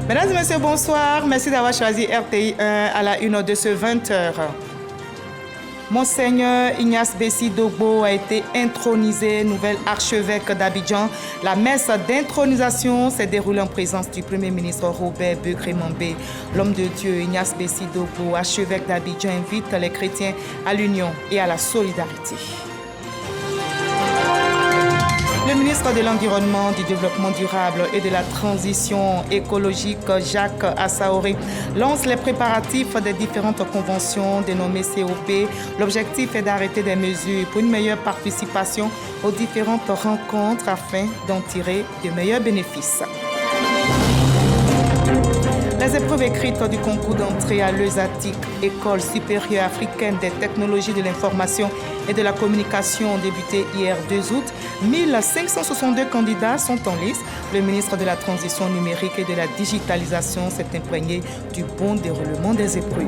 Mesdames et messieurs, bonsoir. Merci d'avoir choisi RTI 1 à la une de ce 20h. Monseigneur Ignace Bessi Dogbo a été intronisé, nouvel archevêque d'Abidjan. La messe d'intronisation s'est déroulée en présence du Premier ministre Robert Begré-Mambé. L'homme de Dieu Ignace Bessi Dogbo, archevêque d'Abidjan, invite les chrétiens à l'union et à la solidarité. Le ministre de l'Environnement, du Développement durable et de la Transition écologique, Jacques Assaoré, lance les préparatifs des différentes conventions dénommées COP. L'objectif est d'arrêter des mesures pour une meilleure participation aux différentes rencontres afin d'en tirer de meilleurs bénéfices. Les épreuves écrites du concours d'entrée à l'ESATIC, École supérieure africaine des technologies de l'information et de la communication, ont débuté hier 2 août. 1562 candidats sont en lice. Le ministre de la Transition numérique et de la digitalisation s'est imprégné du bon déroulement des épreuves.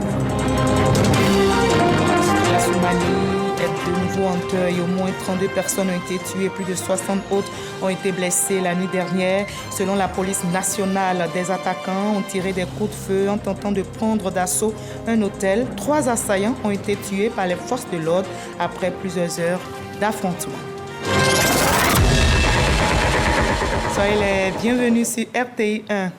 La Somalie est de nouveau en deuil. Au moins 32 personnes ont été tuées, plus de 60 autres ont été blessées la nuit dernière. Selon la police nationale, des attaquants ont tiré des coups de feu en tentant de prendre d'assaut un hôtel. 3 assaillants ont été tués par les forces de l'ordre après plusieurs heures d'affrontement. Soyez les bienvenus sur RTI 1.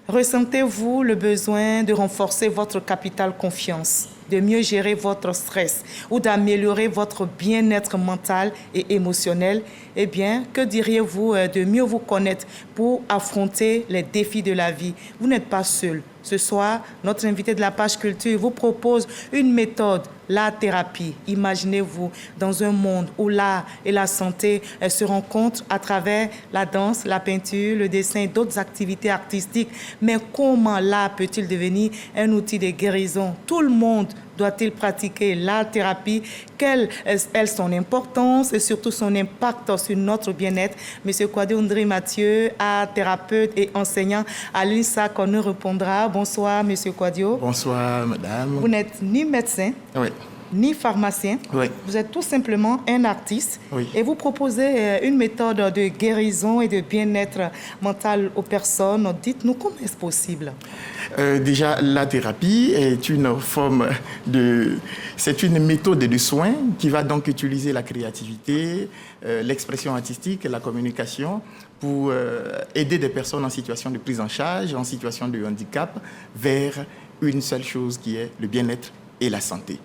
Ressentez-vous le besoin de renforcer votre capital confiance, de mieux gérer votre stress ou d'améliorer votre bien-être mental et émotionnel? Eh bien, que diriez-vous de mieux vous connaître pour affronter les défis de la vie? Vous n'êtes pas seul. Ce soir, notre invité de la page culture vous propose une méthode, la thérapie. Imaginez-vous dans un monde où l'art et la santé se rencontrent à travers la danse, la peinture, le dessin et d'autres activités artistiques. Mais comment l'art peut-il devenir un outil de guérison? Tout le monde doit-il pratiquer la thérapie? Quelle est son importance et surtout son impact sur notre bien-être? Monsieur Kouadio Ndri Mathieu, art thérapeute et enseignant à l'INSAC, nous répondra. Bonsoir, Monsieur Kouadio. Bonsoir, madame. Vous n'êtes ni médecin, oui, ni pharmacien. Oui. Vous êtes tout simplement un artiste. Oui. Et vous proposez une méthode de guérison et de bien-être mental aux personnes. Dites-nous, comment est-ce possible? Déjà, la thérapie est une forme de... C'est une méthode de soins qui va donc utiliser la créativité, l'expression artistique et la communication pour aider des personnes en situation de prise en charge, en situation de handicap, vers une seule chose qui est le bien-être et la santé.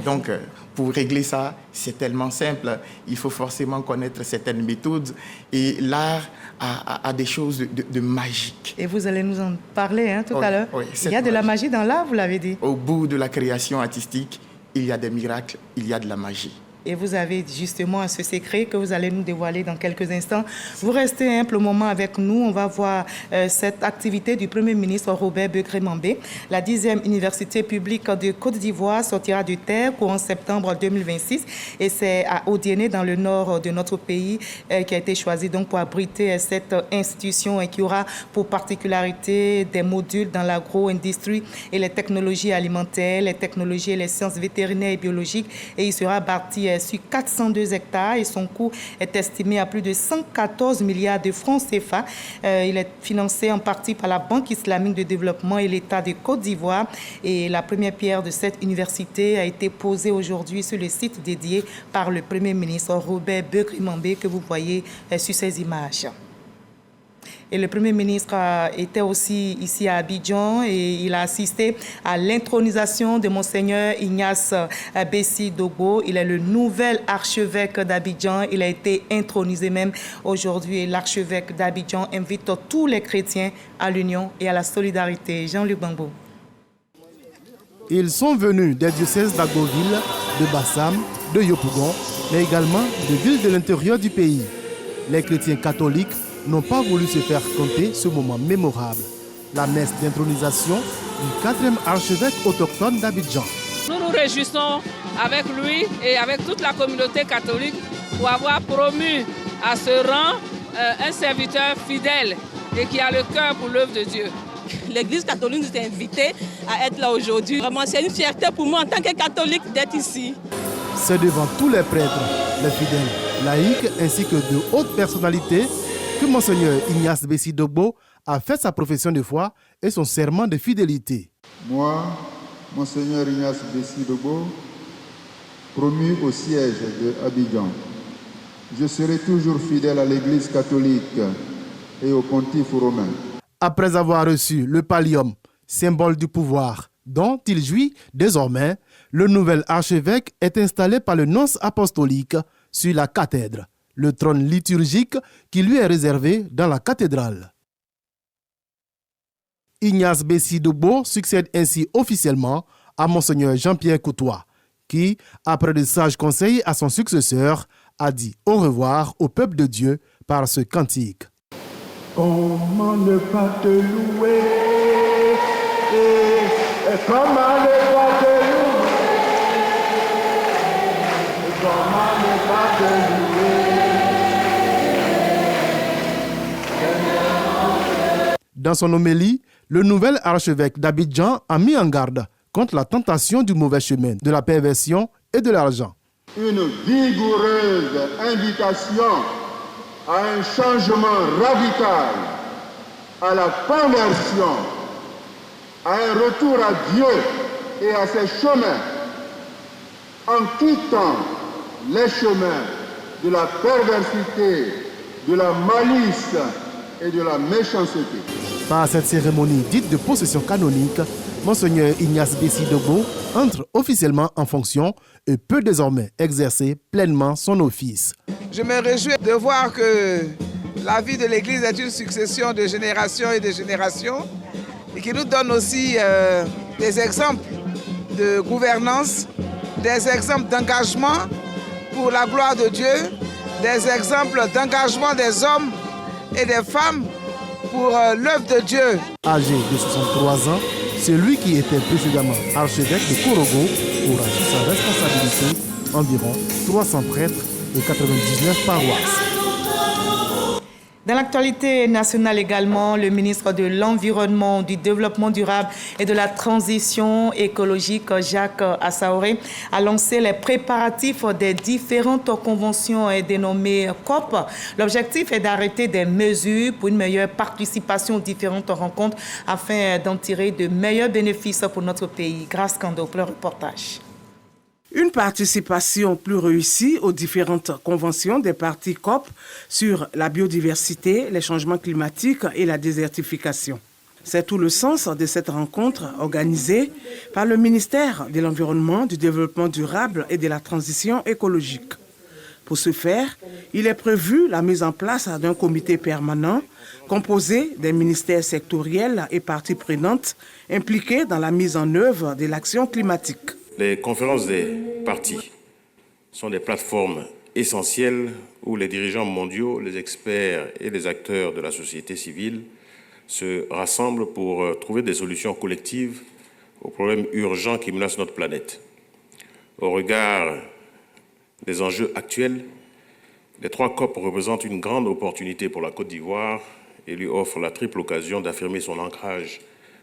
Donc, pour régler ça, c'est tellement simple. Il faut forcément connaître certaines méthodes. Et l'art a des choses de magique. Et vous allez nous en parler tout à l'heure. Oui, il y a de la magie dans l'art, vous l'avez dit. Au bout de la création artistique, il y a des miracles, il y a de la magie. Et vous avez justement ce secret que vous allez nous dévoiler dans quelques instants. Vous restez un peu moment avec nous. On va voir cette activité du Premier ministre Robert Begré-Mambé. La 10e université publique de Côte d'Ivoire sortira de terre courant septembre 2026. Et c'est à Odiéné, dans le nord de notre pays, qui a été choisi donc pour abriter cette institution et qui aura pour particularité des modules dans l'agro-industrie et les technologies alimentaires, les technologies et les sciences vétérinaires et biologiques. Et il sera bâti sur 402 hectares et son coût est estimé à plus de 114 milliards de francs CFA. Il est financé en partie par la Banque islamique de développement et l'État de Côte d'Ivoire. Et la première pierre de cette université a été posée aujourd'hui sur le site dédié par le Premier ministre Robert Begré-Mambé que vous voyez sur ces images. Et le Premier ministre était aussi ici à Abidjan et il a assisté à l'intronisation de Monseigneur Ignace Bessi Dogbo. Il est le nouvel archevêque d'Abidjan. Il a été intronisé même aujourd'hui. Et l'archevêque d'Abidjan invite tous les chrétiens à l'union et à la solidarité. Jean-Luc Bambo. Ils sont venus des diocèses d'Agoville, de Bassam, de Yopougon, mais également de villes de l'intérieur du pays. Les chrétiens catholiques n'ont pas voulu se faire compter ce moment mémorable, la messe d'intronisation du 4e archevêque autochtone d'Abidjan. Nous nous réjouissons avec lui et avec toute la communauté catholique pour avoir promu à ce rang un serviteur fidèle et qui a le cœur pour l'œuvre de Dieu. L'Église catholique nous a invités à être là aujourd'hui. Vraiment, c'est une fierté pour moi en tant que catholique d'être ici. C'est devant tous les prêtres, les fidèles, laïcs ainsi que de hautes personnalités que Monseigneur Ignace Bessi Dogbo a fait sa profession de foi et son serment de fidélité. Moi, Monseigneur Ignace Bessi Dogbo, promu au siège de Abidjan, je serai toujours fidèle à l'Église catholique et au pontife romain. Après avoir reçu le pallium, symbole du pouvoir dont il jouit désormais, le nouvel archevêque est installé par le nonce apostolique sur la cathèdre, le trône liturgique qui lui est réservé dans la cathédrale. Ignace Bessi Dogbo succède ainsi officiellement à Monseigneur Jean-Pierre Coutois, qui, après de sages conseils à son successeur, a dit au revoir au peuple de Dieu par ce cantique. Comment ne pas te louer et comment ne pas te louer et comment ne pas te louer. Dans son homélie, le nouvel archevêque d'Abidjan a mis en garde contre la tentation du mauvais chemin, de la perversion et de l'argent. Une vigoureuse invitation à un changement radical, à la conversion, à un retour à Dieu et à ses chemins, en quittant les chemins de la perversité, de la malice et de la méchanceté. Par cette cérémonie dite de possession canonique, Monseigneur Ignace Bessi Dogbo entre officiellement en fonction et peut désormais exercer pleinement son office. Je me réjouis de voir que la vie de l'Église est une succession de générations et de générations et qui nous donne aussi des exemples de gouvernance, des exemples d'engagement pour la gloire de Dieu, des exemples d'engagement des hommes et des femmes pour l'œuvre de Dieu. Âgé de 63 ans, celui qui était précédemment archevêque de Korogo aura sous sa responsabilité environ 300 prêtres et 99 paroisses. Dans l'actualité nationale également, le ministre de l'Environnement, du Développement durable et de la Transition écologique, Jacques Assaoré, a lancé les préparatifs des différentes conventions dénommées COP. L'objectif est d'arrêter des mesures pour une meilleure participation aux différentes rencontres afin d'en tirer de meilleurs bénéfices pour notre pays. Grâce Kando pour le reportage. Une participation plus réussie aux différentes conventions des parties COP sur la biodiversité, les changements climatiques et la désertification. C'est tout le sens de cette rencontre organisée par le ministère de l'Environnement, du Développement durable et de la Transition écologique. Pour ce faire, il est prévu la mise en place d'un comité permanent composé des ministères sectoriels et parties prenantes impliquées dans la mise en œuvre de l'action climatique. Les conférences des parties sont des plateformes essentielles où les dirigeants mondiaux, les experts et les acteurs de la société civile se rassemblent pour trouver des solutions collectives aux problèmes urgents qui menacent notre planète. Au regard des enjeux actuels, les 3 COP représentent une grande opportunité pour la Côte d'Ivoire et lui offrent la triple occasion d'affirmer son ancrage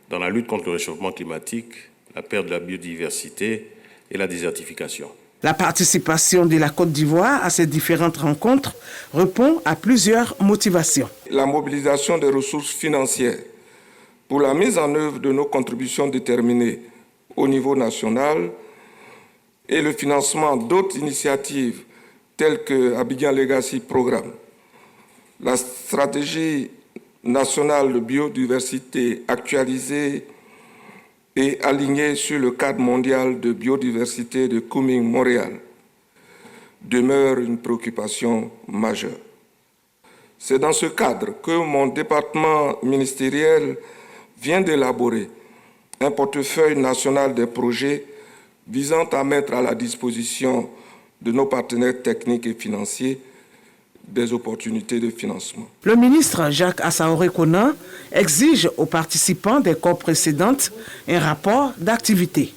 dans la lutte contre le réchauffement climatique, la perte de la biodiversité et la désertification. La participation de la Côte d'Ivoire à ces différentes rencontres répond à plusieurs motivations. La mobilisation des ressources financières pour la mise en œuvre de nos contributions déterminées au niveau national et le financement d'autres initiatives telles que Abidjan Legacy Programme. La stratégie nationale de biodiversité actualisée et aligné sur le cadre mondial de biodiversité de Kunming-Montréal demeure une préoccupation majeure. C'est dans ce cadre que mon département ministériel vient d'élaborer un portefeuille national des projets visant à mettre à la disposition de nos partenaires techniques et financiers des opportunités de financement. Le ministre Jacques Assaoré Kona exige aux participants des COP précédentes un rapport d'activité.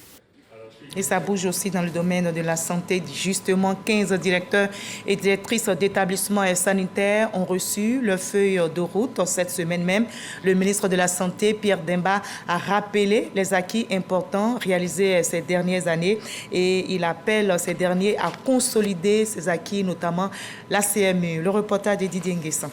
Et ça bouge aussi dans le domaine de la santé. Justement, 15 directeurs et directrices d'établissements sanitaires ont reçu leur feuille de route cette semaine même. Le ministre de la Santé, Pierre Demba, a rappelé les acquis importants réalisés ces dernières années et il appelle ces derniers à consolider ces acquis, notamment la CMU. Le reportage de Didier Nguessan.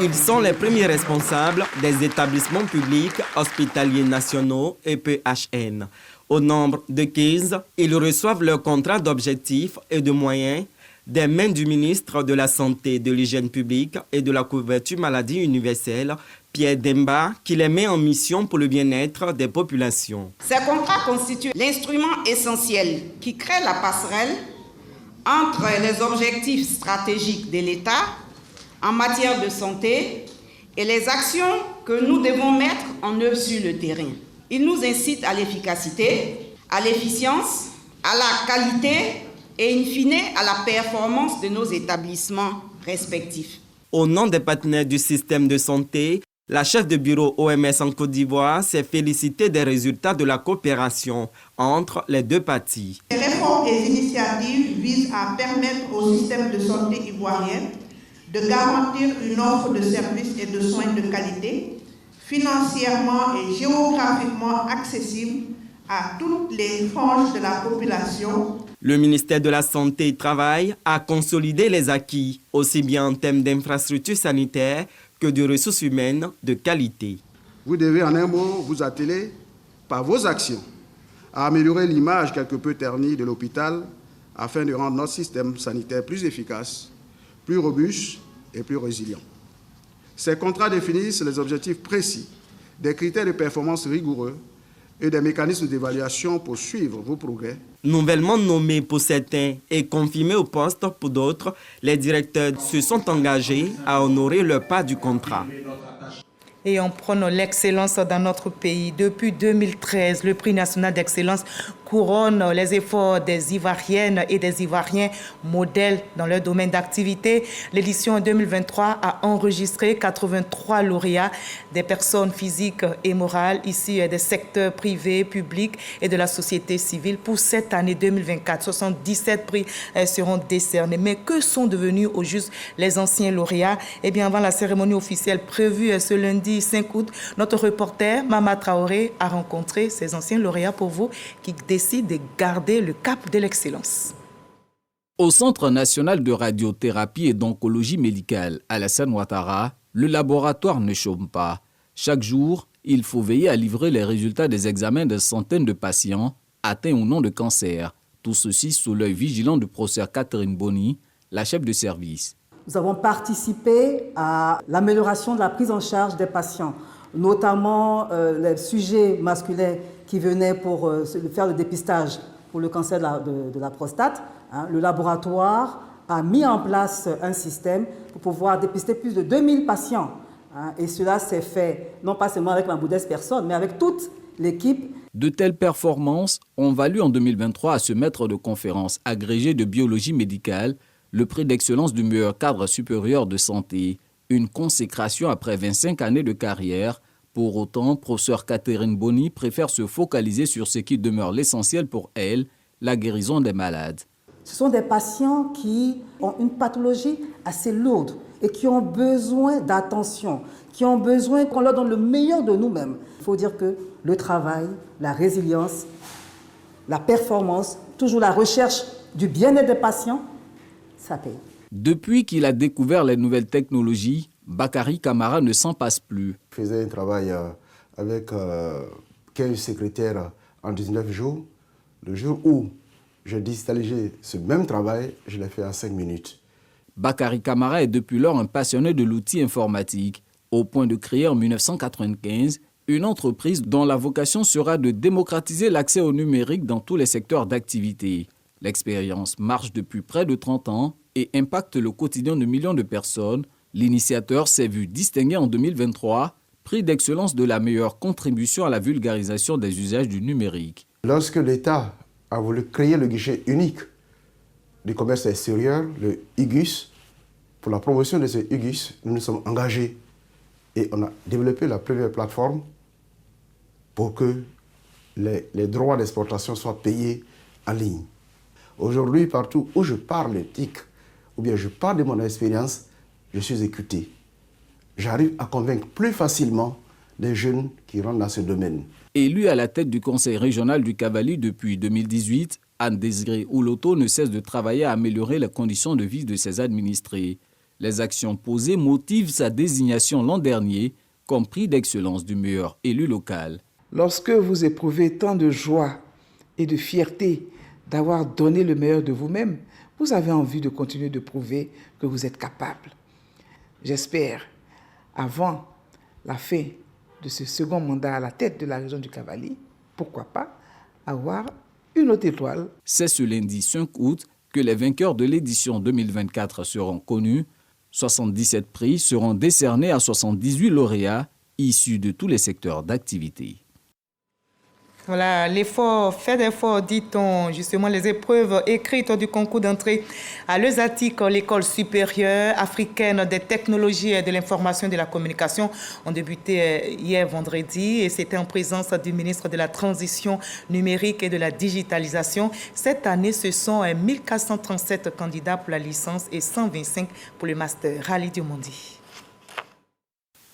Ils sont les premiers responsables des établissements publics hospitaliers nationaux EPHN. Au nombre de 15, ils reçoivent leur contrat d'objectifs et de moyens des mains du ministre de la Santé, de l'Hygiène publique et de la couverture maladie universelle, Pierre Demba, qui les met en mission pour le bien-être des populations. Ces contrats constituent l'instrument essentiel qui crée la passerelle entre les objectifs stratégiques de l'État en matière de santé et les actions que nous devons mettre en œuvre sur le terrain. Ils nous incitent à l'efficacité, à l'efficience, à la qualité et in fine à la performance de nos établissements respectifs. Au nom des partenaires du système de santé, la chef de bureau OMS en Côte d'Ivoire s'est félicitée des résultats de la coopération entre les deux parties. Les réformes et initiatives visent à permettre au système de santé ivoirien de garantir une offre de services et de soins de qualité, financièrement et géographiquement accessible à toutes les franges de la population. Le ministère de la Santé et travaille à consolider les acquis, aussi bien en termes d'infrastructures sanitaires que de ressources humaines de qualité. Vous devez en un mot vous atteler par vos actions à améliorer l'image quelque peu ternie de l'hôpital afin de rendre notre système sanitaire plus efficace, plus robuste et plus résilient. Ces contrats définissent les objectifs précis, des critères de performance rigoureux et des mécanismes d'évaluation pour suivre vos progrès. Nouvellement nommés pour certains et confirmés au poste pour d'autres, les directeurs se sont engagés à honorer leur part du contrat. Et on prône l'excellence dans notre pays. Depuis 2013, le prix national d'excellence couronne les efforts des Ivoiriennes et des Ivoiriens modèles dans leur domaine d'activité. L'édition 2023 a enregistré 83 lauréats, des personnes physiques et morales issues des secteurs privés, publics et de la société civile. Pour cette année 2024, 77 prix seront décernés. Mais que sont devenus au juste les anciens lauréats? Eh bien, avant la cérémonie officielle prévue ce lundi 5 août, notre reporter Mama Traoré a rencontré ces anciens lauréats pour vous qui décident de garder le cap de l'excellence. Au Centre national de radiothérapie et d'oncologie médicale Alassane Ouattara, le laboratoire ne chôme pas. Chaque jour, il faut veiller à livrer les résultats des examens de centaines de patients atteints ou non de cancer. Tout ceci sous l'œil vigilant du professeur Catherine Boni, la chef de service. Nous avons participé à l'amélioration de la prise en charge des patients, notamment les sujets masculins qui venaient pour faire le dépistage pour le cancer de la prostate. Le laboratoire a mis en place un système pour pouvoir dépister plus de 2000 patients. Et cela s'est fait non pas seulement avec ma modeste personne, mais avec toute l'équipe. De telles performances ont valu en 2023 à ce maître de conférence agrégé de biologie médicale le prix d'excellence du meilleur cadre supérieur de santé, une consécration après 25 années de carrière. Pour autant, professeur Catherine Boni préfère se focaliser sur ce qui demeure l'essentiel pour elle, la guérison des malades. Ce sont des patients qui ont une pathologie assez lourde et qui ont besoin d'attention, qui ont besoin qu'on leur donne le meilleur de nous-mêmes. Il faut dire que le travail, la résilience, la performance, toujours la recherche du bien-être des patients, ça paye. Depuis qu'il a découvert les nouvelles technologies, Bakary Camara ne s'en passe plus. Je faisais un travail avec 15 secrétaires en 19 jours. Le jour où j'ai digitalisé ce même travail, je l'ai fait en 5 minutes. Bakary Camara est depuis lors un passionné de l'outil informatique, au point de créer en 1995 une entreprise dont la vocation sera de démocratiser l'accès au numérique dans tous les secteurs d'activité. L'expérience marche depuis près de 30 ans et impacte le quotidien de millions de personnes. L'initiateur s'est vu distingué en 2023, prix d'excellence de la meilleure contribution à la vulgarisation des usages du numérique. Lorsque l'État a voulu créer le guichet unique du commerce extérieur, le IGUS, pour la promotion de ce IGUS, nous nous sommes engagés et on a développé la première plateforme pour que les droits d'exportation soient payés en ligne. Aujourd'hui, partout où je parle TIC, ou bien je parle de mon expérience, je suis écouté. J'arrive à convaincre plus facilement des jeunes qui rentrent dans ce domaine. Élue à la tête du conseil régional du Cavali depuis 2018, Anne Désirée Ouloto ne cesse de travailler à améliorer les conditions de vie de ses administrés. Les actions posées motivent sa désignation l'an dernier comme prix d'excellence du meilleur élu local. Lorsque vous éprouvez tant de joie et de fierté d'avoir donné le meilleur de vous-même, vous avez envie de continuer de prouver que vous êtes capable. J'espère, avant la fin de ce second mandat à la tête de la région du Cavali, pourquoi pas avoir une autre étoile. C'est ce lundi 5 août que les vainqueurs de l'édition 2024 seront connus. 77 prix seront décernés à 78 lauréats issus de tous les secteurs d'activité. Voilà, fait d'effort, dit-on, justement, les épreuves écrites du concours d'entrée à l'ESATIC, l'école supérieure africaine des technologies et de l'information et de la communication, ont débuté hier vendredi et c'était en présence du ministre de la Transition numérique et de la digitalisation. Cette année, ce sont 1437 candidats pour la licence et 125 pour le master. Rally Diomondi.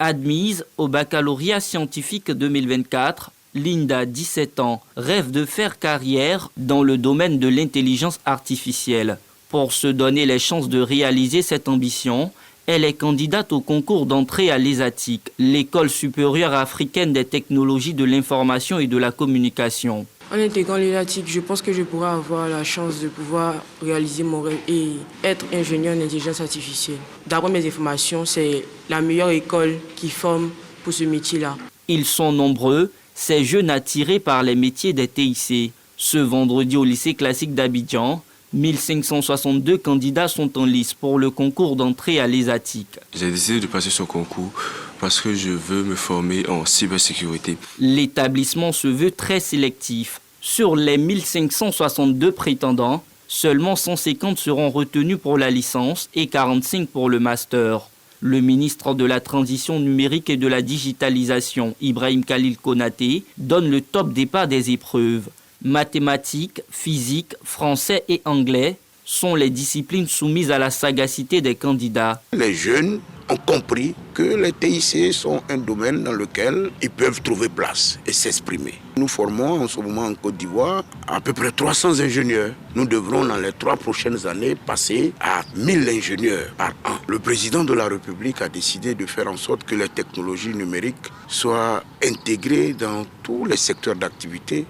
Admise au baccalauréat scientifique 2024, Linda, 17 ans, rêve de faire carrière dans le domaine de l'intelligence artificielle. Pour se donner les chances de réaliser cette ambition, elle est candidate au concours d'entrée à l'ESATIC, l'école supérieure africaine des technologies de l'information et de la communication. En intégrant l'ESATIC, je pense que je pourrai avoir la chance de pouvoir réaliser mon rêve et être ingénieur en intelligence artificielle. D'après mes informations, c'est la meilleure école qui forme pour ce métier-là. Ils sont nombreux, ces jeunes attirés par les métiers des TIC. Ce vendredi au lycée classique d'Abidjan, 1562 candidats sont en lice pour le concours d'entrée à l'ESATIC. J'ai décidé de passer ce concours parce que je veux me former en cybersécurité. L'établissement se veut très sélectif. Sur les 1562 prétendants, seulement 150 seront retenus pour la licence et 45 pour le master. Le ministre de la Transition numérique et de la digitalisation, Ibrahim Khalil Konaté, donne le top départ des épreuves. Mathématiques, physique, français et anglais sont les disciplines soumises à la sagacité des candidats. Les jeunes ont compris que les TIC sont un domaine dans lequel ils peuvent trouver place et s'exprimer. Nous formons en ce moment en Côte d'Ivoire à peu près 300 ingénieurs. Nous devrons dans les 3 prochaines années passer à 1000 ingénieurs par an. Le président de la République a décidé de faire en sorte que les technologies numériques soient intégrées dans tous les secteurs d'activité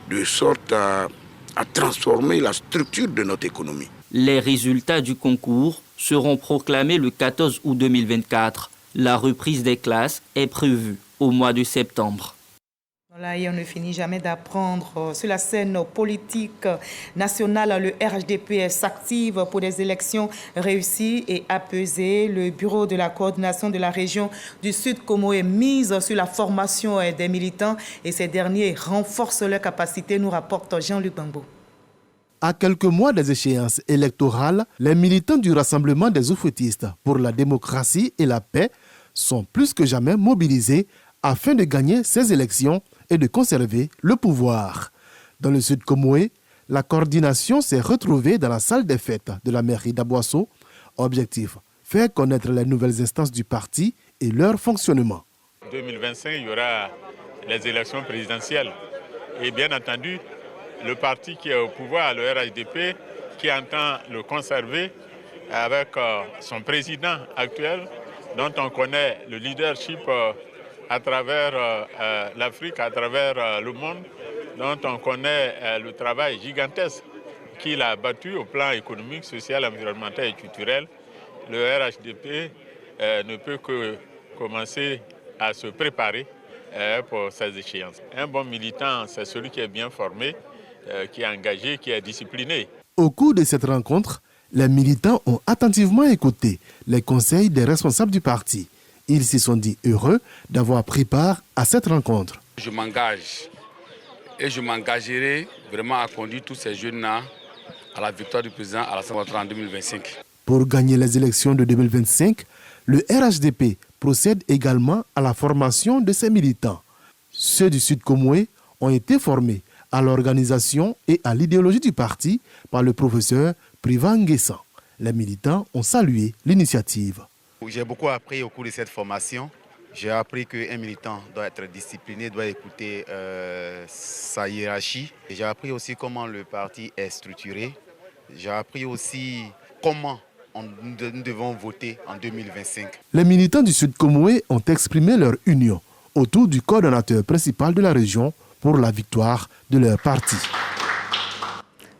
de sorte à transformer la structure de notre économie. Les résultats du concours seront proclamés le 14 août 2024. La reprise des classes est prévue au mois de septembre. Voilà, et on ne finit jamais d'apprendre. Sur la scène politique nationale, le RHDP s'active pour des élections réussies et apaisées. Le bureau de la coordination de la région du Sud Como est mise sur la formation des militants et ces derniers renforcent leurs capacités, nous rapporte Jean-Luc Bambo. À quelques mois des échéances électorales, les militants du Rassemblement des oufouettistes pour la démocratie et la paix sont plus que jamais mobilisés afin de gagner ces élections et de conserver le pouvoir. Dans le Sud Comoé, la coordination s'est retrouvée dans la salle des fêtes de la mairie d'Aboisseau. Objectif, faire connaître les nouvelles instances du parti et leur fonctionnement. En 2025, il y aura les élections présidentielles. Et bien entendu, le parti qui est au pouvoir, le RHDP, qui entend le conserver avec son président actuel, dont on connaît le leadership à travers l'Afrique, à travers le monde, dont on connaît le travail gigantesque qu'il a battu au plan économique, social, environnemental et culturel. Le RHDP ne peut que commencer à se préparer pour ces échéances. Un bon militant, c'est celui qui est bien formé, qui est engagé, qui est discipliné. Au cours de cette rencontre, les militants ont attentivement écouté les conseils des responsables du parti. Ils se sont dit heureux d'avoir pris part à cette rencontre. Je m'engage et je m'engagerai vraiment à conduire tous ces jeunes-là à la victoire du président Alassane Ouattara en 2025. Pour gagner les élections de 2025, le RHDP procède également à la formation de ses militants. Ceux du Sud Comoé ont été formés à l'organisation et à l'idéologie du parti par le professeur Privan Nguessan. Les militants ont salué l'initiative. J'ai beaucoup appris au cours de cette formation. J'ai appris qu'un militant doit être discipliné, doit écouter sa hiérarchie. J'ai appris aussi comment le parti est structuré. J'ai appris aussi comment nous devons voter en 2025. Les militants du Sud Comoé ont exprimé leur union autour du coordonnateur principal de la région pour la victoire de leur parti.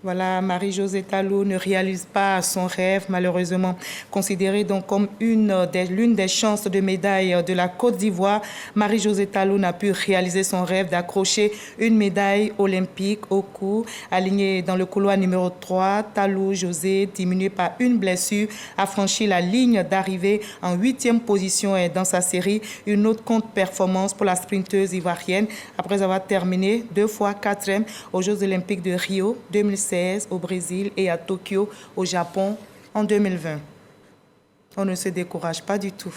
Voilà, Marie-Josée Talou ne réalise pas son rêve, malheureusement. Considérée donc comme l'une des chances de médaille de la Côte d'Ivoire, Marie-Josée Talou n'a pu réaliser son rêve d'accrocher une médaille olympique au cou. Alignée dans le couloir numéro 3, Talou José, diminuée par une blessure, a franchi la ligne d'arrivée en 8e position et dans sa série. Une autre contre-performance pour la sprinteuse ivoirienne après avoir terminé 2 fois 4e aux Jeux olympiques de Rio 2016 au Brésil et à Tokyo au Japon en 2020. On ne se décourage pas du tout.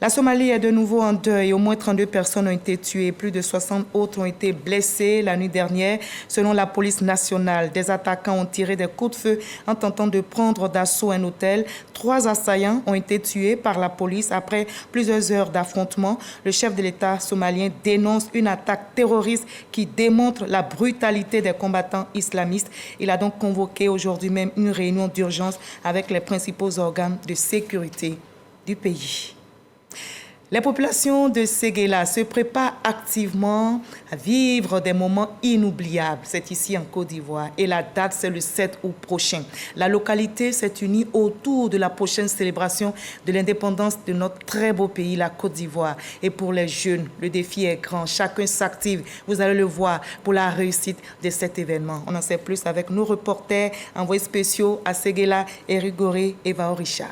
La Somalie est de nouveau en deuil. Au moins 32 personnes ont été tuées. Plus de 60 autres ont été blessées la nuit dernière. Selon la police nationale, des attaquants ont tiré des coups de feu en tentant de prendre d'assaut un hôtel. 3 assaillants ont été tués par la police après plusieurs heures d'affrontement. Le chef de l'État somalien dénonce une attaque terroriste qui démontre la brutalité des combattants islamistes. Il a donc convoqué aujourd'hui même une réunion d'urgence avec les principaux organes de sécurité du pays. Les populations de Séguéla se préparent activement à vivre des moments inoubliables. C'est ici en Côte d'Ivoire et la date, c'est le 7 août prochain. La localité s'est unie autour de la prochaine célébration de l'indépendance de notre très beau pays, la Côte d'Ivoire. Et pour les jeunes, le défi est grand. Chacun s'active, vous allez le voir, pour la réussite de cet événement. On en sait plus avec nos reporters envoyés spéciaux à Séguéla, Eric Goré et Vao Richard.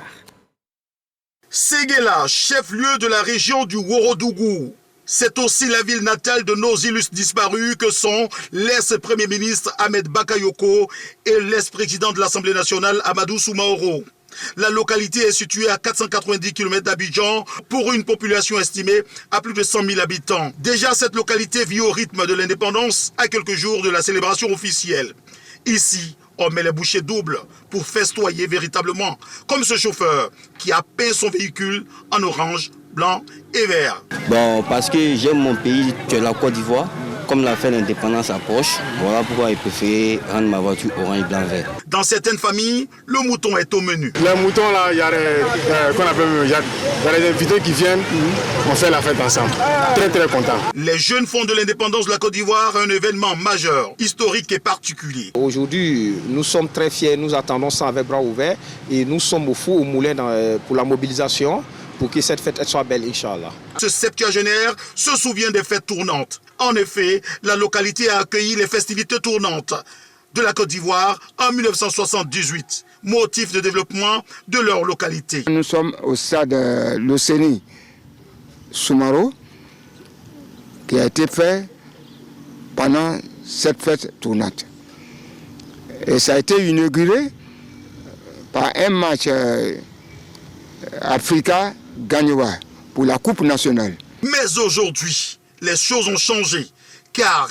Séguéla, chef-lieu de la région du Ouorodougou. C'est aussi la ville natale de nos illustres disparus que sont l'ex-premier ministre Ahmed Bakayoko et l'ex-président de l'Assemblée nationale Amadou Soumaoro. La localité est située à 490 km d'Abidjan pour une population estimée à plus de 100 000 habitants. Déjà, cette localité vit au rythme de l'indépendance à quelques jours de la célébration officielle. Ici, on met les bouchées doubles pour festoyer véritablement, comme ce chauffeur qui a peint son véhicule en orange, blanc et vert. Bon, parce que j'aime mon pays, que la Côte d'Ivoire. Comme la fête d'indépendance approche, voilà pourquoi il préfère rendre ma voiture orange, blanc, vert. Dans certaines familles, le mouton est au menu. Les moutons, là, il y a des invités qui viennent, on fait la fête ensemble. Très, très content. Les jeunes font de l'indépendance de la Côte d'Ivoire un événement majeur, historique et particulier. Aujourd'hui, nous sommes très fiers, nous attendons ça avec bras ouverts et nous sommes au four, au moulin pour la mobilisation, pour que cette fête soit belle, Inch'Allah. Ce septuagénaire se souvient des fêtes tournantes. En effet, la localité a accueilli les festivités tournantes de la Côte d'Ivoire en 1978, motif de développement de leur localité. Nous sommes au stade Loceni Soumaro, qui a été fait pendant cette fête tournante. Et ça a été inauguré par un match Africa-Gagnois pour la Coupe nationale. Mais aujourd'hui, les choses ont changé, car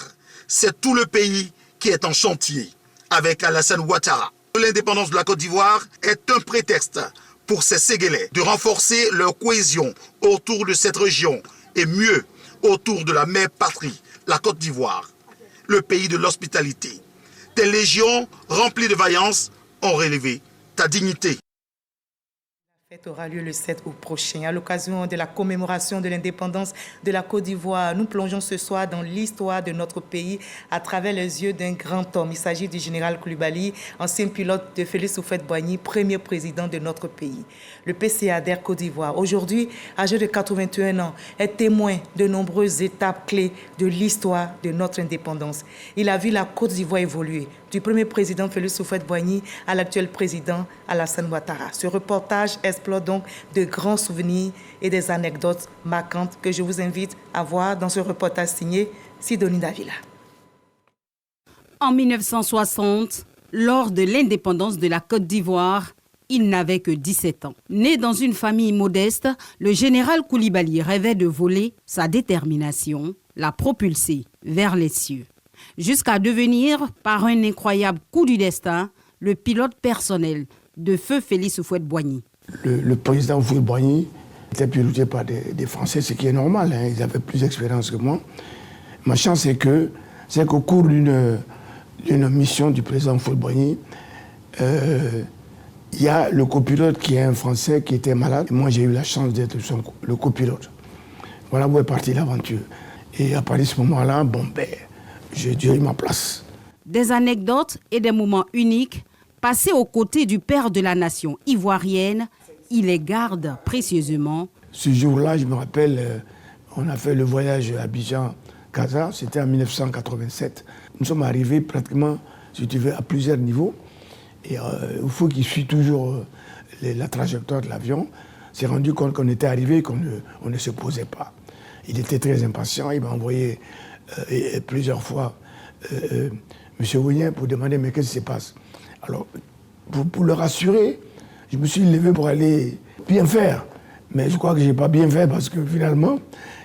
c'est tout le pays qui est en chantier avec Alassane Ouattara. L'indépendance de la Côte d'Ivoire est un prétexte pour ces Séguélais de renforcer leur cohésion autour de cette région et mieux autour de la mère patrie, la Côte d'Ivoire, le pays de l'hospitalité. Tes légions remplies de vaillance ont relevé ta dignité. La fête aura lieu le 7 août prochain. À l'occasion de la commémoration de l'indépendance de la Côte d'Ivoire, nous plongeons ce soir dans l'histoire de notre pays à travers les yeux d'un grand homme. Il s'agit du général Coulibaly, ancien pilote de Félix Houphouët-Boigny, premier président de notre pays. Le PCA d'Air Côte d'Ivoire, aujourd'hui âgé de 81 ans, est témoin de nombreuses étapes clés de l'histoire de notre indépendance. Il a vu la Côte d'Ivoire évoluer, du premier président Félix Houphouët-Boigny à l'actuel président Alassane Ouattara. Ce reportage explore donc de grands souvenirs et des anecdotes marquantes que je vous invite à voir dans ce reportage signé Sidonie Davila. En 1960, lors de l'indépendance de la Côte d'Ivoire, il n'avait que 17 ans. Né dans une famille modeste, le général Coulibaly rêvait de voler. Sa détermination l'a propulsé vers les cieux, jusqu'à devenir, par un incroyable coup du destin, le pilote personnel de feu Félix Houphouët-Boigny. Le président Houphouët-Boigny était piloté par des Français, ce qui est normal, hein. Ils avaient plus d'expérience que moi. Ma chance, c'est qu'au cours d'une mission du président Houphouët-Boigny, Il y a le copilote qui est un Français qui était malade. Et moi, j'ai eu la chance d'être le copilote. Voilà où est partie l'aventure. Et à partir de ce moment-là, j'ai eu ma place. Des anecdotes et des moments uniques passés aux côtés du père de la nation ivoirienne, il les garde précieusement. Ce jour-là, je me rappelle, on a fait le voyage à Abidjan-Casa, c'était en 1987. Nous sommes arrivés pratiquement, si tu veux, à plusieurs niveaux. Et il faut qu'il suit toujours la trajectoire de l'avion. s'est rendu compte qu'on était arrivé et qu'on ne se posait pas. Il était très impatient, il m'a envoyé plusieurs fois M. Wouyen pour demander mais qu'est-ce qui se passe. Alors, pour le rassurer, je me suis levé pour aller bien faire. Mais je crois que je n'ai pas bien fait parce que finalement,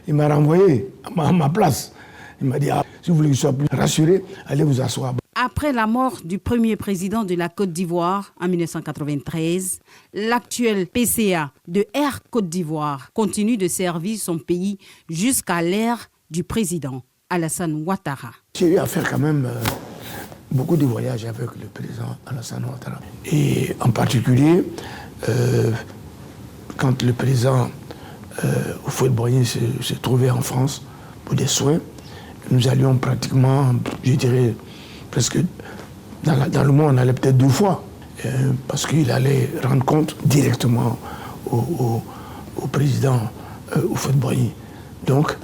il m'a renvoyé à ma place. Il m'a dit, si vous voulez que je sois plus rassuré, allez vous asseoir. Après la mort du premier président de la Côte d'Ivoire en 1993, l'actuel PCA de Air Côte d'Ivoire continue de servir son pays jusqu'à l'ère du président Alassane Ouattara. J'ai eu à faire quand même beaucoup de voyages avec le président Alassane Ouattara. Et en particulier, quand le président Houphouët-Boigny se trouvait en France pour des soins, nous allions pratiquement, je dirais, presque dans le mois, on allait peut-être 2 fois, parce qu'il allait rendre compte directement au président Houphouët-Boigny. Donc,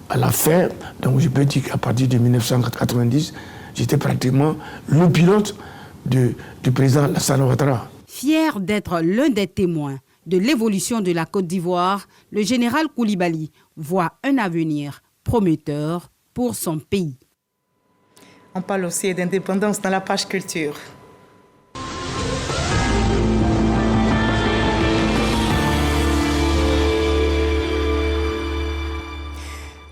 à la fin, donc je peux dire qu'à partir de 1990, j'étais pratiquement le pilote du président Alassane Ouattara. Fier d'être l'un des témoins de l'évolution de la Côte d'Ivoire, le général Koulibaly voit un avenir prometteur pour son pays. On parle aussi d'indépendance dans la page culture.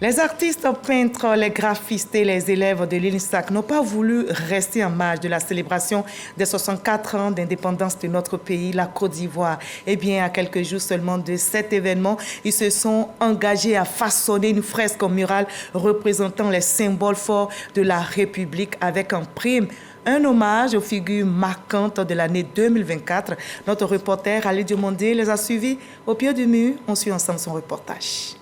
Les artistes, peintres, les graphistes et les élèves de l'INSAC n'ont pas voulu rester en marge de la célébration des 64 ans d'indépendance de notre pays, la Côte d'Ivoire. Eh bien, à quelques jours seulement de cet événement, ils se sont engagés à façonner une fresque murale représentant les symboles forts de la République avec en prime un hommage aux figures marquantes de l'année 2024. Notre reporter Ali Diomondé les a suivis au pied du mur. On suit ensemble son reportage.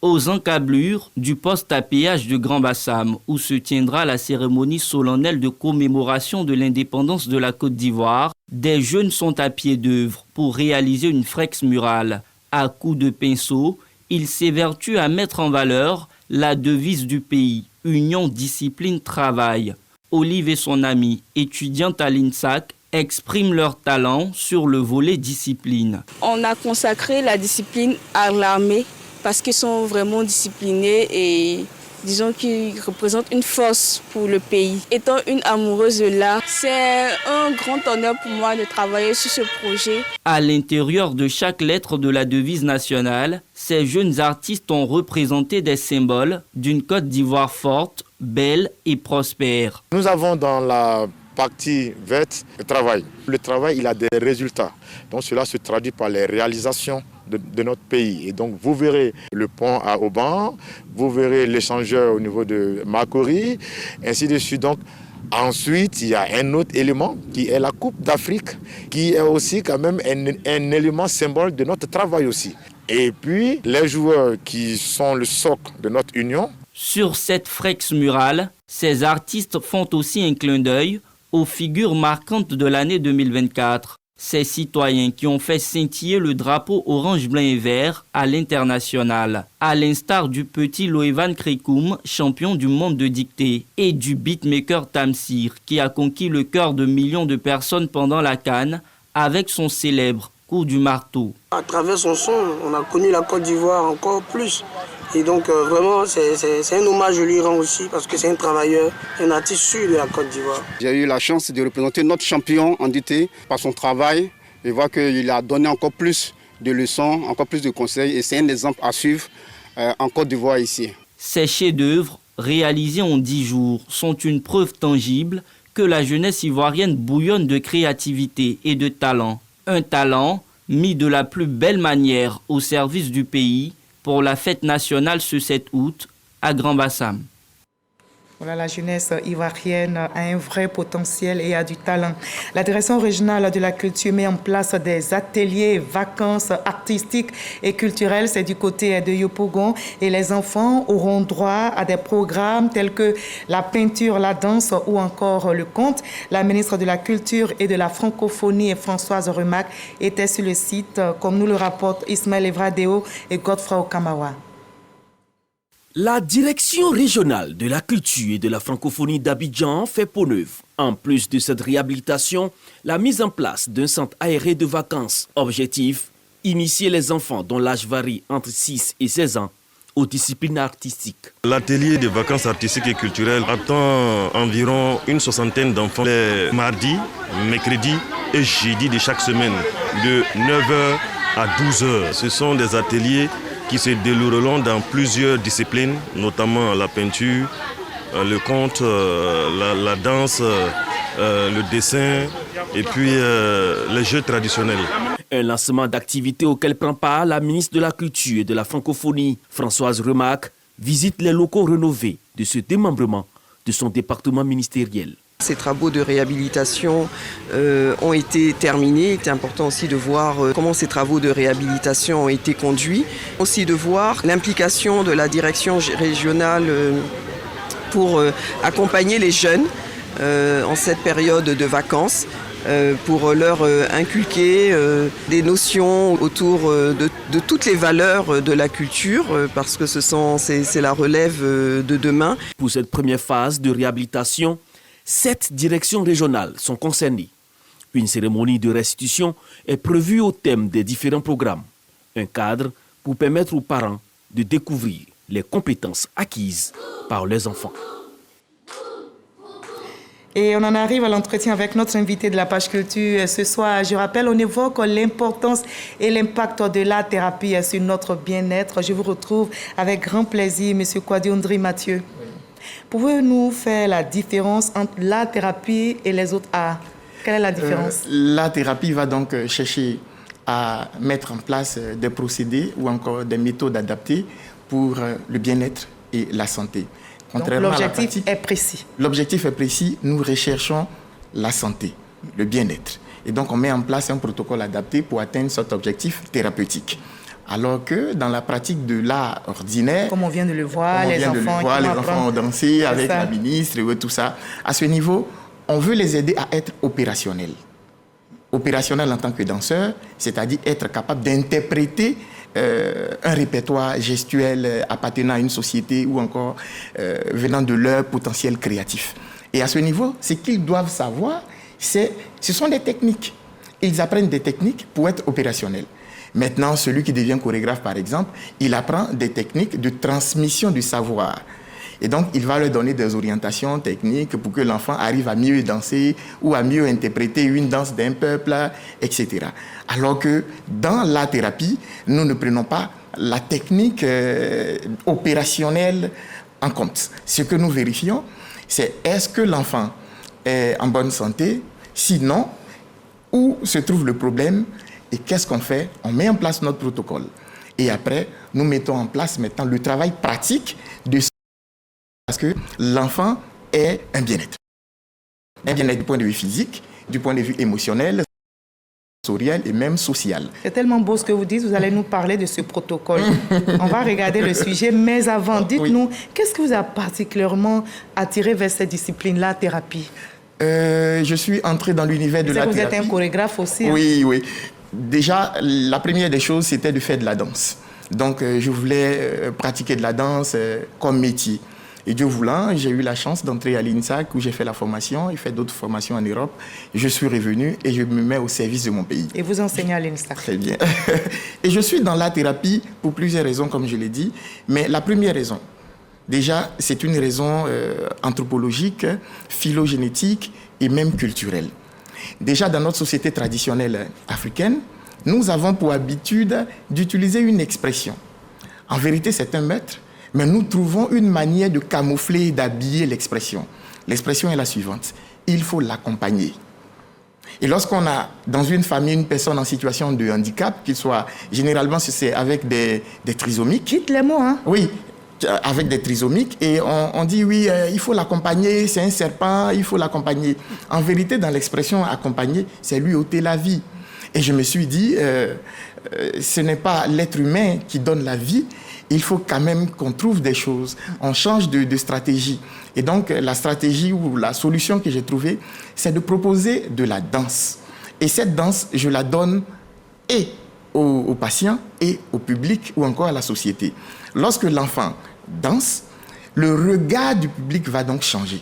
Aux encablures du poste à péage de Grand Bassam, où se tiendra la cérémonie solennelle de commémoration de l'indépendance de la Côte d'Ivoire, des jeunes sont à pied d'œuvre pour réaliser une fresque murale. À coups de pinceau, ils s'évertuent à mettre en valeur la devise du pays, Union, Discipline, Travail. Olive et son amie, étudiante à l'INSAC, expriment leur talent sur le volet discipline. On a consacré la discipline à l'armée, parce qu'ils sont vraiment disciplinés et disons qu'ils représentent une force pour le pays. Étant une amoureuse de l'art, c'est un grand honneur pour moi de travailler sur ce projet. À l'intérieur de chaque lettre de la devise nationale, ces jeunes artistes ont représenté des symboles d'une Côte d'Ivoire forte, belle et prospère. Nous avons dans la partie verte le travail. Le travail, il a des résultats. Donc cela se traduit par les réalisations de notre pays. Et donc vous verrez le pont à Auban, vous verrez l'échangeur au niveau de Makori, ainsi de suite. Donc ensuite, il y a un autre élément qui est la Coupe d'Afrique, qui est aussi quand même un élément symbole de notre travail aussi. Et puis les joueurs qui sont le socle de notre union. Sur cette fresque murale, ces artistes font aussi un clin d'œil aux figures marquantes de l'année 2024. Ces citoyens qui ont fait scintiller le drapeau orange, blanc et vert à l'international, à l'instar du petit Loevan Krikoum, champion du monde de dictée, et du beatmaker Tamsir, qui a conquis le cœur de millions de personnes pendant la CAN avec son célèbre coup du marteau. À travers son son, on a connu la Côte d'Ivoire encore plus. Et donc vraiment, c'est un hommage je lui rends aussi parce que c'est un travailleur, un artiste sûr de la Côte d'Ivoire. J'ai eu la chance de représenter notre champion en DT par son travail. Je vois qu'il a donné encore plus de leçons, encore plus de conseils et c'est un exemple à suivre en Côte d'Ivoire ici. Ces chefs-d'œuvre, réalisés en 10 jours, sont une preuve tangible que la jeunesse ivoirienne bouillonne de créativité et de talent. Un talent mis de la plus belle manière au service du pays pour la fête nationale ce 7 août à Grand Bassam. Voilà, la jeunesse ivoirienne a un vrai potentiel et a du talent. La direction régionale de la culture met en place des ateliers, vacances artistiques et culturelles. C'est du côté de Yopougon. Et les enfants auront droit à des programmes tels que la peinture, la danse ou encore le conte. La ministre de la Culture et de la Francophonie, Françoise Remac, était sur le site, comme nous le rapportent Ismaël Evradeo et Godfrey Okamawa. La direction régionale de la culture et de la francophonie d'Abidjan fait peau neuve. En plus de cette réhabilitation, la mise en place d'un centre aéré de vacances. Objectif, initier les enfants dont l'âge varie entre 6 et 16 ans aux disciplines artistiques. L'atelier de vacances artistiques et culturelles attend environ une soixantaine d'enfants les mardis, mercredis et jeudis de chaque semaine, de 9h à 12h. Ce sont des ateliers qui se dérouleront dans plusieurs disciplines, notamment la peinture, le conte, la danse, le dessin et puis les jeux traditionnels. Un lancement d'activités auquel prend part la ministre de la Culture et de la Francophonie, Françoise Remac, visite les locaux rénovés de ce démembrement de son département ministériel. Ces travaux de réhabilitation ont été terminés. Il est important aussi de voir comment ces travaux de réhabilitation ont été conduits. Aussi de voir l'implication de la direction régionale pour accompagner les jeunes en cette période de vacances, pour leur inculquer des notions autour de toutes les valeurs de la culture, parce que c'est la relève de demain. Pour cette première phase de réhabilitation, 7 directions régionales sont concernées. Une cérémonie de restitution est prévue au thème des différents programmes. Un cadre pour permettre aux parents de découvrir les compétences acquises par leurs enfants. Et on en arrive à l'entretien avec notre invité de la page culture ce soir. Je rappelle, on évoque l'importance et l'impact de l'art-thérapie sur notre bien-être. Je vous retrouve avec grand plaisir, M. Kwadiondri Mathieu. Pouvez-vous nous faire la différence entre l'art-thérapie et les autres arts? Quelle est la différence? L'art-thérapie va donc chercher à mettre en place des procédés ou encore des méthodes adaptées pour le bien-être et la santé. Contrairement donc l'objectif est précis. L'objectif est précis, nous recherchons la santé, le bien-être. Et donc on met en place un protocole adapté pour atteindre cet objectif thérapeutique. Alors que dans la pratique de l'art ordinaire, comme on vient de le voir, les enfants ont dansé avec la ministre et tout ça. À ce niveau, on veut les aider à être opérationnels. Opérationnels en tant que danseurs, c'est-à-dire être capable d'interpréter un répertoire gestuel appartenant à une société ou encore venant de leur potentiel créatif. Et à ce niveau, ce qu'ils doivent savoir, ce sont des techniques. Ils apprennent des techniques pour être opérationnels. Maintenant, celui qui devient chorégraphe, par exemple, il apprend des techniques de transmission du savoir. Et donc, il va leur donner des orientations techniques pour que l'enfant arrive à mieux danser ou à mieux interpréter une danse d'un peuple, etc. Alors que dans la thérapie, nous ne prenons pas la technique opérationnelle en compte. Ce que nous vérifions, c'est est-ce que l'enfant est en bonne santé? Sinon, où se trouve le problème? Et qu'est-ce qu'on fait? On met en place notre protocole. Et après, nous mettons en place maintenant le travail pratique de parce que l'enfant est un bien-être. Un bien-être du point de vue physique, du point de vue émotionnel, sensoriel et même social. C'est tellement beau ce que vous dites, vous allez nous parler de ce protocole. On va regarder le sujet, mais avant, dites-nous, qu'est-ce qui vous a particulièrement attiré vers cette discipline-là, thérapie? Je suis entré dans l'univers de la thérapie. Vous êtes un chorégraphe aussi. Oui, oui. Déjà, la première des choses, c'était de faire de la danse. Donc, je voulais pratiquer de la danse comme métier. Et Dieu voulant, j'ai eu la chance d'entrer à l'INSAC où j'ai fait la formation et fait d'autres formations en Europe. Je suis revenu et je me mets au service de mon pays. Et vous enseignez à l'INSAC? Très bien. Et je suis dans la thérapie pour plusieurs raisons, comme je l'ai dit. Mais la première raison, déjà, c'est une raison anthropologique, phylogénétique et même culturelle. Déjà, dans notre société traditionnelle africaine, nous avons pour habitude d'utiliser une expression. En vérité, c'est un maître, mais nous trouvons une manière de camoufler et d'habiller l'expression. L'expression est la suivante. Il faut l'accompagner. Et lorsqu'on a dans une famille une personne en situation de handicap, qu'il soit généralement c'est avec des trisomiques. Dites les mots, hein? Oui. avec des trisomiques et on dit oui, il faut l'accompagner, c'est un serpent, il faut l'accompagner. En vérité, dans l'expression accompagner, c'est lui ôter la vie. Et je me suis dit, ce n'est pas l'être humain qui donne la vie, il faut quand même qu'on trouve des choses, on change de stratégie. Et donc la stratégie ou la solution que j'ai trouvée, c'est de proposer de la danse. Et cette danse, je la donne et aux patients et au public ou encore à la société. Lorsque l'enfant danse, le regard du public va donc changer.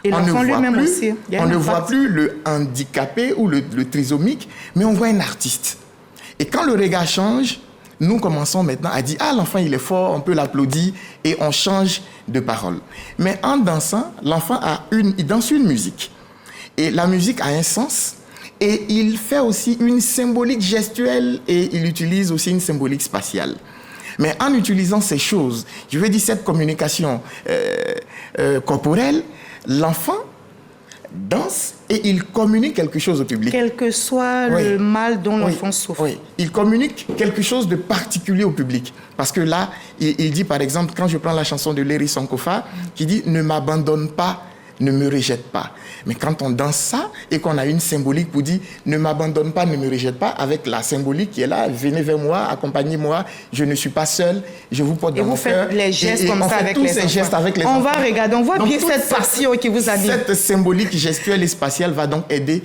Et l'enfant lui-même aussi. On ne voit plus le handicapé ou le trisomique, mais on voit un artiste. Et quand le regard change, nous commençons maintenant à dire « Ah, l'enfant, il est fort, on peut l'applaudir » et on change de parole. Mais en dansant, l'enfant il danse une musique. Et la musique a un sens. Et il fait aussi une symbolique gestuelle et il utilise aussi une symbolique spatiale. Mais en utilisant ces choses, je veux dire cette communication corporelle, l'enfant danse et il communique quelque chose au public. Quel que soit le mal dont l'enfant souffre. Oui, il communique quelque chose de particulier au public. Parce que là, il dit par exemple, quand je prends la chanson de Léry Sankofa, qui dit « Ne m'abandonne pas, ne me rejette pas ». Mais quand on danse ça et qu'on a une symbolique pour dire « Ne m'abandonne pas, ne me rejette pas », avec la symbolique qui est là, « Venez vers moi, accompagnez-moi, je ne suis pas seul, je vous porte dans mon cœur ». Et vous faites les gestes comme ça avec les enfants. Gestes avec les enfants. On va regarder, on voit bien cette passion qui vous anime. Cette symbolique gestuelle et spatiale va donc aider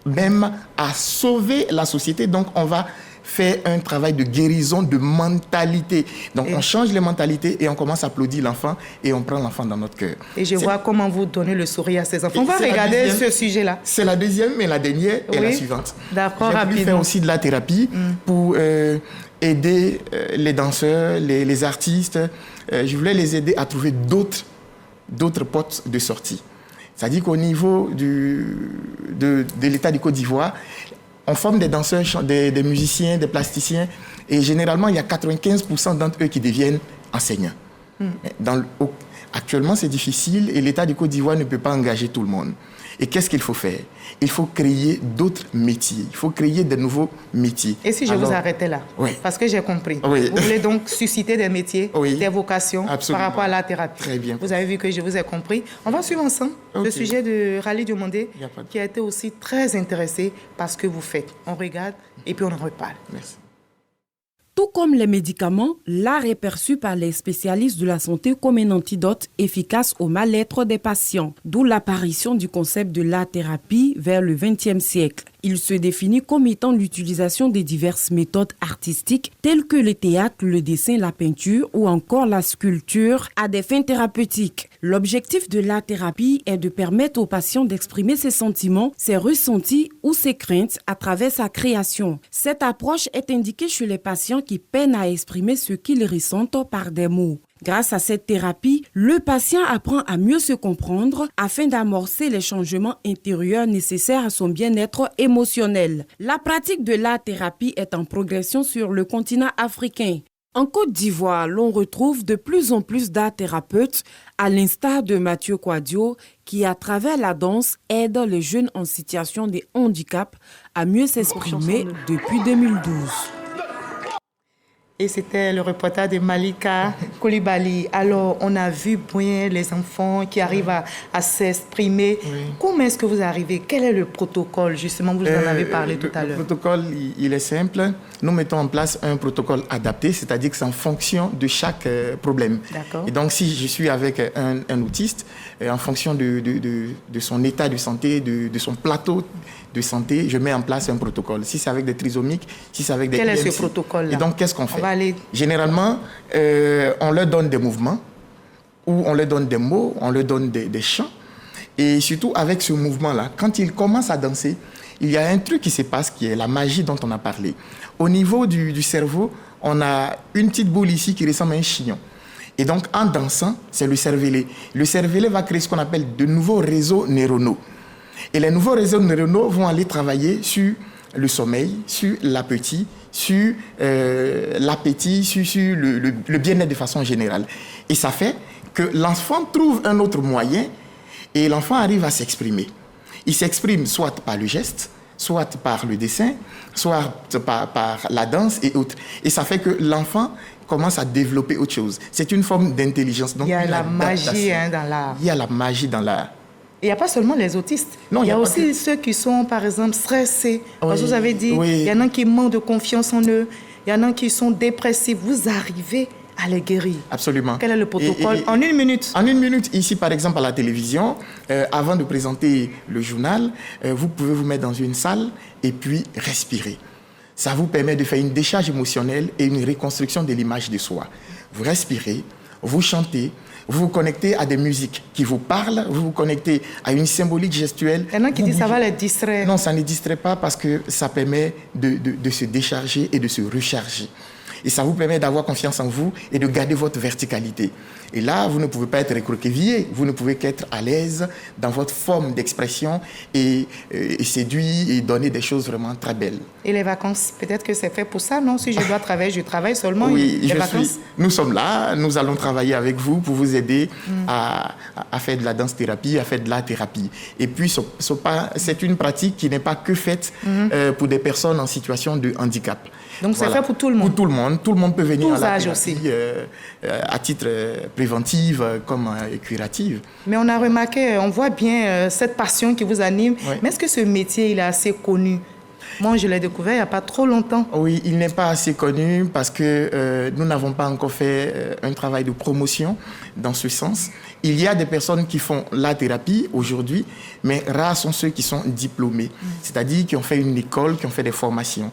même à sauver la société. Donc on va faire un travail de guérison de mentalité. Donc on change les mentalités et on commence à applaudir l'enfant et on prend l'enfant dans notre cœur. Et je vois comment vous donnez le sourire à ces enfants. On va regarder ce sujet-là. C'est la deuxième, mais la dernière est la suivante. D'accord, rapidement. J'ai voulu faire aussi de la thérapie pour aider les danseurs, les artistes. Je voulais les aider à trouver d'autres portes de sortie. C'est-à-dire qu'au niveau de l'État du Côte d'Ivoire, on forme des danseurs, des musiciens, des plasticiens, et généralement, il y a 95% d'entre eux qui deviennent enseignants. Actuellement, c'est difficile et l'État du Côte d'Ivoire ne peut pas engager tout le monde. Et qu'est-ce qu'il faut faire? Il faut créer d'autres métiers. Il faut créer de nouveaux métiers. Et si je vous arrêtais là? Parce que j'ai compris. Vous voulez donc susciter des métiers, des vocations par rapport à la thérapie. Très bien. Vous avez vu que je vous ai compris. On va suivre ensemble le sujet de Rally Diomandé, qui a été aussi très intéressé par ce que vous faites. On regarde et puis on en reparle. Merci. Tout comme les médicaments, l'art est perçu par les spécialistes de la santé comme un antidote efficace au mal-être des patients, d'où l'apparition du concept de l'art-thérapie vers le XXe siècle. Il se définit comme étant l'utilisation des diverses méthodes artistiques telles que le théâtre, le dessin, la peinture ou encore la sculpture à des fins thérapeutiques. L'objectif de l'art-thérapie est de permettre au patient d'exprimer ses sentiments, ses ressentis ou ses craintes à travers sa création. Cette approche est indiquée chez les patients qui peinent à exprimer ce qu'ils ressentent par des mots. Grâce à cette thérapie, le patient apprend à mieux se comprendre afin d'amorcer les changements intérieurs nécessaires à son bien-être émotionnel. La pratique de l'art-thérapie est en progression sur le continent africain. En Côte d'Ivoire, l'on retrouve de plus en plus d'art-thérapeutes, à l'instar de Mathieu Quadio, qui, à travers la danse, aide les jeunes en situation de handicap à mieux s'exprimer depuis 2012. Et c'était le reportage de Malika Coulibaly. Alors, on a vu bien les enfants qui arrivent à s'exprimer. Comment est-ce que vous arrivez? Quel est le protocole? Justement, vous en avez parlé tout à l'heure. Le protocole, il est simple. Nous mettons en place un protocole adapté, c'est-à-dire que c'est en fonction de chaque problème. Et donc, si je suis avec un autiste, en fonction de son état de santé, de son plateau de santé, je mets en place un protocole. Si c'est avec des trisomiques, si c'est avec des... Quel est ce protocole-là? Et donc, qu'est-ce qu'on fait? Généralement, on leur donne des mouvements, ou on leur donne des mots, on leur donne des chants. Et surtout, avec ce mouvement-là, quand ils commencent à danser, il y a un truc qui se passe qui est la magie dont on a parlé. Au niveau du cerveau, on a une petite boule ici qui ressemble à un chignon. Et donc, en dansant, c'est le cervelet. Le cervelet va créer ce qu'on appelle de nouveaux réseaux neuronaux. Et les nouveaux réseaux neuronaux vont aller travailler sur le sommeil, sur l'appétit, sur l'appétit, sur le bien-être de façon générale. Et ça fait que l'enfant trouve un autre moyen et l'enfant arrive à s'exprimer. Il s'exprime soit par le geste, soit par le dessin, soit par la danse et autres. Et ça fait que l'enfant commence à développer autre chose. C'est une forme d'intelligence. Donc, il y a la magie dans l'art. Il y a la magie dans l'art. Il n'y a pas seulement les autistes. Non, il y a aussi ceux qui sont, par exemple, stressés. Parce que vous avez dit, il y en a qui manquent de confiance en eux. Il y en a qui sont dépressifs. Vous arrivez à les guérir. Absolument. Quel est le protocole? En 1 minute. En 1 minute. Ici, par exemple, à la télévision, avant de présenter le journal, vous pouvez vous mettre dans une salle et puis respirer. Ça vous permet de faire une décharge émotionnelle et une reconstruction de l'image de soi. Vous respirez, vous chantez, vous vous connectez à des musiques qui vous parlent, vous vous connectez à une symbolique gestuelle. Il y en a qui disent que ça va les distraire. Non, ça ne distrait pas parce que ça permet de se décharger et de se recharger. Et ça vous permet d'avoir confiance en vous et de garder votre verticalité. Et là, vous ne pouvez pas être recroquevillé, vous ne pouvez qu'être à l'aise dans votre forme d'expression et séduire et donner des choses vraiment très belles. Et les vacances, peut-être que c'est fait pour ça, non? Si je dois travailler, je travaille seulement. Oui, les vacances. Nous sommes là, nous allons travailler avec vous pour vous aider à faire de la danse-thérapie, à faire de la thérapie. Et puis, c'est une pratique qui n'est pas que faite pour des personnes en situation de handicap. Donc, c'est fait pour tout le monde? Pour tout le monde. Tout le monde peut venir tous à la âges thérapie aussi. À titre préventif comme curatif. Mais on a remarqué, on voit bien cette passion qui vous anime. Oui. Mais est-ce que ce métier, il est assez connu? Moi, je l'ai découvert il n'y a pas trop longtemps. Oui, il n'est pas assez connu parce que nous n'avons pas encore fait un travail de promotion dans ce sens. Il y a des personnes qui font la thérapie aujourd'hui, mais rares sont ceux qui sont diplômés, c'est-à-dire qui ont fait une école, qui ont fait des formations.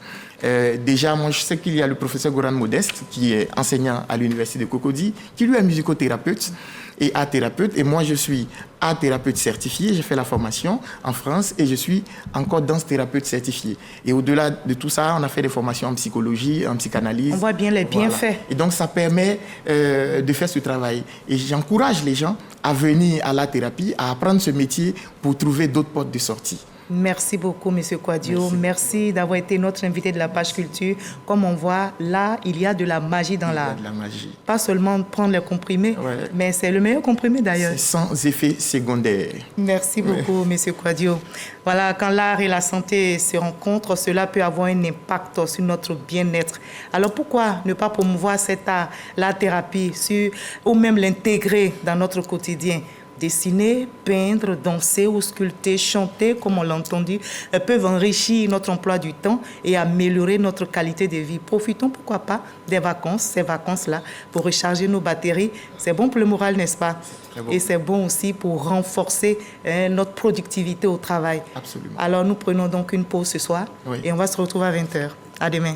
Déjà, moi, je sais qu'il y a le professeur Goran Modeste, qui est enseignant à l'université de Cocody, qui lui est musicothérapeute et art-thérapeute. Et moi, je suis art-thérapeute certifié. J'ai fait la formation en France et je suis encore danse-thérapeute certifié. Et au-delà de tout ça, on a fait des formations en psychologie, en psychanalyse. On voit bien les bienfaits. Voilà. Et donc, ça permet de faire ce travail. Et j'encourage les gens à venir à la thérapie, à apprendre ce métier pour trouver d'autres portes de sortie. Merci beaucoup, M. Kouadio. Merci d'avoir été notre invité de la page culture. Comme on voit, là, il y a de la magie dans l'art. Il y a de la magie. Pas seulement prendre les comprimés, mais c'est le meilleur comprimé d'ailleurs. C'est sans effet secondaire. Merci beaucoup, M. Kouadio. Voilà, quand l'art et la santé se rencontrent, cela peut avoir un impact sur notre bien-être. Alors pourquoi ne pas promouvoir cet art, la thérapie, ou même l'intégrer dans notre quotidien? Dessiner, peindre, danser ou sculpter, chanter, comme on l'a entendu, peuvent enrichir notre emploi du temps et améliorer notre qualité de vie. Profitons, pourquoi pas, des vacances, ces vacances-là, pour recharger nos batteries. C'est bon pour le moral, n'est-ce pas? Bon. Et c'est bon aussi pour renforcer notre productivité au travail. Absolument. Alors, nous prenons donc une pause ce soir et on va se retrouver à 20h. À demain.